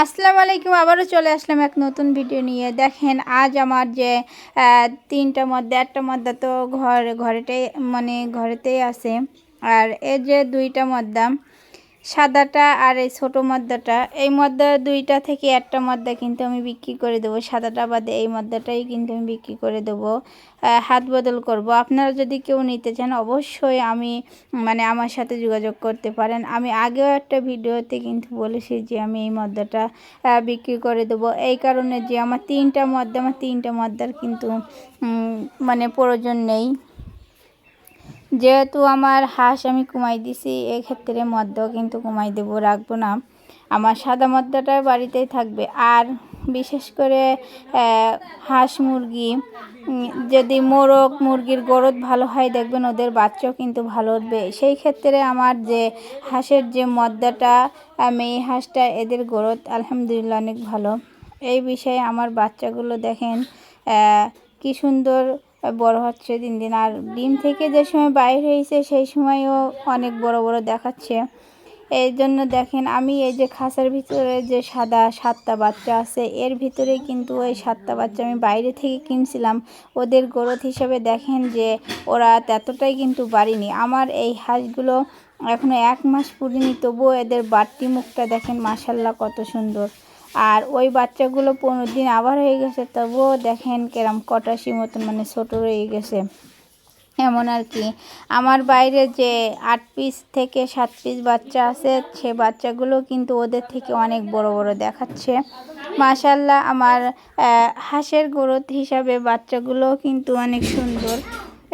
আসসালামু আলাইকুম। আবারও চলে আসলাম এক নতুন ভিডিও নিয়ে। দেখেন আজ আমার যে তিনটার মধ্যে একটা মধ্যে তো ঘরেতেই ঘরেতেই আছে। আর এই যে দুইটা মদ্দা, সাদাটা আর এই ছোটো মদ্দাটা, এই মদ্দা দুইটা থেকে একটা মদ্দা কিন্তু আমি বিক্রি করে দেবো। সাদাটা বাদে এই মদ্দাটাই কিন্তু আমি বিক্রি করে দেবো, হাত বদল করব। আপনারা যদি কেউ নিতে চান অবশ্যই আমার সাথে যোগাযোগ করতে পারেন। আমি আগেও একটা ভিডিওতে কিন্তু বলেছি যে আমি এই মদ্দাটা বিক্রি করে দেবো, এই কারণে যে আমার তিনটা মদ্দার কিন্তু প্রয়োজন নেই। যেহেতু আমার হাঁস আমি কমাই দিছি, এক্ষেত্রে মদ্দাও কিন্তু কমাই দেবো, রাখবো না। আমার সাদা মদ্দাটা বাড়িতেই থাকবে। আর বিশেষ করে হাঁস মুরগি, যদি মুরগির গ্রোথ ভালো হয় দেখবেন ওদের বাচ্চাও কিন্তু ভালো উঠবে। সেই ক্ষেত্রে আমার যে হাঁসের যে মদ্দাটা, মেয়ে হাঁসটা, এদের গ্রোথ আলহামদুলিল্লাহ অনেক ভালো। এই বিষয়ে আমার বাচ্চাগুলো দেখেন কি সুন্দর বড় হচ্ছে দিন দিন। আর ডিম থেকে যে সময় বাইর হয়েছে সেই সময়ও অনেক বড় বড় দেখাচ্ছে। এই জন্য দেখেন আমি এই যে খাঁচার ভিতরে যে সাতটা বাচ্চা আছে, এর ভিতরে কিন্তু ওই 7টা বাচ্চা আমি বাইরে থেকে কিনছিলাম। ওদের গ্রোথ হিসাবে দেখেন যে ওরা ততটাই কিন্তু বাড়েনি। আমার এই হাঁসগুলো এখনও 1 মাস পুরিনি, তবুও এদের বাড়তি মুখটা দেখেন মাশাল্লাহ কত সুন্দর। আর ওই বাচ্চাগুলো 15 দিন আবার হয়ে গেছে, তবুও দেখেন কেরম কটাশি মতন ছোটো রয়ে গেছে। এমন আর কি। আমার বাইরে যে 8 পিস থেকে 7 পিস বাচ্চা আছে, সে বাচ্চাগুলো কিন্তু ওদের থেকে অনেক বড় বড় দেখাচ্ছে মাশাল্লাহ। আমার হাঁসের গ্রোথ হিসাবে বাচ্চাগুলো কিন্তু অনেক সুন্দর।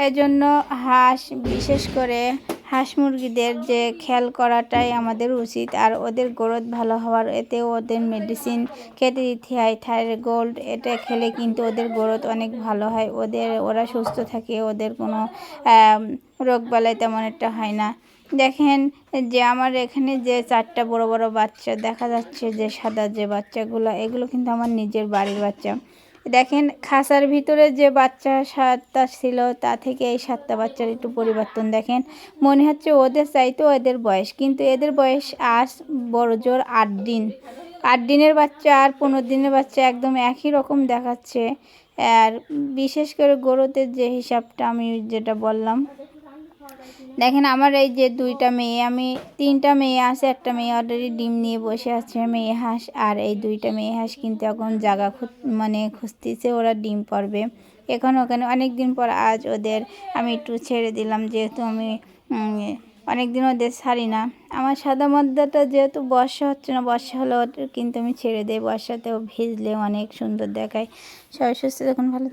এজন্য বিশেষ করে হাঁস মুরগিদের যে খেয়াল করাটাই আমাদের উচিত। আর ওদের গ্রোথ ভালো হওয়ার, এতেও ওদের মেডিসিন খেতে দিতে হয়, থাইরয়েড, এটা খেলে কিন্তু ওদের গ্রোথ অনেক ভালো হয়। ওরা সুস্থ থাকে, ওদের কোনো রোগবালাই তেমন একটা হয় না। দেখেন যে আমার এখানে যে 4টা বড় বড় বাচ্চা দেখা যাচ্ছে, যে সাদা যে বাচ্চাগুলো, এগুলো কিন্তু আমার নিজের বাড়ির বাচ্চা। দেখেন খাঁচার ভিতরে যে বাচ্চা 7টা ছিল, তা থেকে এই 7টা বাচ্চার একটু পরিবর্তন দেখেন। মনে হচ্ছে ওদের চাইতেও এদের বয়স, কিন্তু এদের বয়স আজ বড় জোর 8 দিন। 8 দিনের বাচ্চা আর 15 দিনের বাচ্চা একদম একই রকম দেখাচ্ছে। আর বিশেষ করে গ্রোথের যে হিসাবটা আমি যেটা বললাম, দেখেন আমার এই যে 2টা মেয়ে, আমি 3টা মেয়ে আছে, একটা মেয়ে অলরেডি ডিম নিয়ে বসে আছে মেয়ে হাঁস। আর এই 2টা মেয়ে হাঁস কিন্তু এখন জায়গা খুঁজতেছে, ওরা ডিম পারবে এখন। ওখানে অনেক দিন পর আজ ওদের আমি একটু ছেড়ে দিলাম, যেহেতু আমি অনেক দিন ওদের ছাড়ি না। আমার সাদা মদ্দাটা যেহেতু বর্ষা হচ্ছে না, বর্ষা হলে কিন্তু আমি ছেড়ে দিই, বর্ষাতেও ভিজলে অনেক সুন্দর দেখায়। সবাই সুস্থ, দেখুন, ভালো।